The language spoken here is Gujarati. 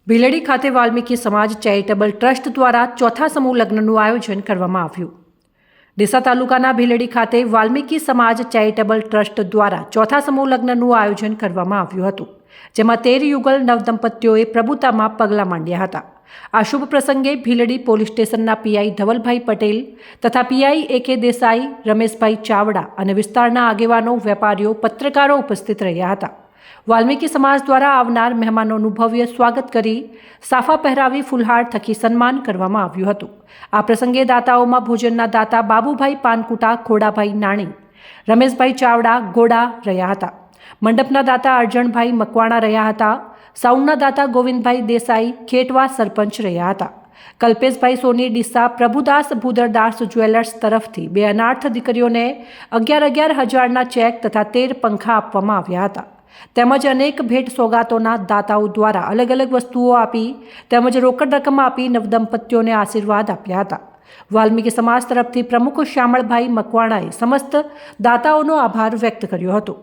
ભીલડી ખાતે વાલ્મીકી સમાજ ચેરિટેબલ ટ્રસ્ટ દ્વારા ચોથા સમૂહ લગ્નનું આયોજન કરવામાં આવ્યું। ડીસા તાલુકાના ભીલડી ખાતે વાલ્મીકી સમાજ ચેરિટેબલ ટ્રસ્ટ દ્વારા ચોથા સમૂહ લગ્નનું આયોજન કરવામાં આવ્યું હતું, જેમાં 13 યુગલ નવદંપતીઓએ પ્રભુતામાં પગલાં માંડ્યા હતા। આ શુભ પ્રસંગે ભીલડી પોલીસ સ્ટેશનના પીઆઈ ધવલભાઈ પટેલ તથા પીઆઈ એ.કે. દેસાઈ, રમેશભાઈ ચાવડા અને વિસ્તારના આગેવાનો, વેપારીઓ, પત્રકારો ઉપસ્થિત રહ્યા હતા। વાલ્મીકી સમાજ દ્વારા આવનાર મહેમાનોનું ભવ્ય સ્વાગત કરી સાફા પહેરાવી ફૂલહાર થકી સન્માન કરવામાં આવ્યું હતું। આ પ્રસંગે દાતાઓમાં ભોજનના દાતા બાબુભાઈ પાનકુટા, ખોડાભાઈ નાણી, રમેશભાઈ ચાવડા ગોડા રહ્યા હતા। મંડપના દાતા અરજણભાઈ મકવાણા રહ્યા હતા। સાઉન્ડના દાતા ગોવિંદભાઈ દેસાઈ ખેટવા સરપંચ રહ્યા હતા। કલ્પેશભાઈ સોની ડીસા પ્રભુદાસ ભૂદરદાસ જ્વેલર્સ તરફથી 2 અનાથ દીકરીઓને 11,000 ચેક તથા 13 પંખા આપવામાં આવ્યા હતા। તેમજ અનેક ભેટ સોગાતોના દાતાઓ દ્વારા અલગ અલગ વસ્તુઓ આપી તેમજ રોકડ રકમ આપી નવદંપતીઓને આશીર્વાદ આપ્યા હતા। વાલ્મીકી સમાજ તરફથી પ્રમુખ શ્યામળભાઈ મકવાણાએ સમસ્ત દાતાઓનો આભાર વ્યક્ત કર્યો હતો।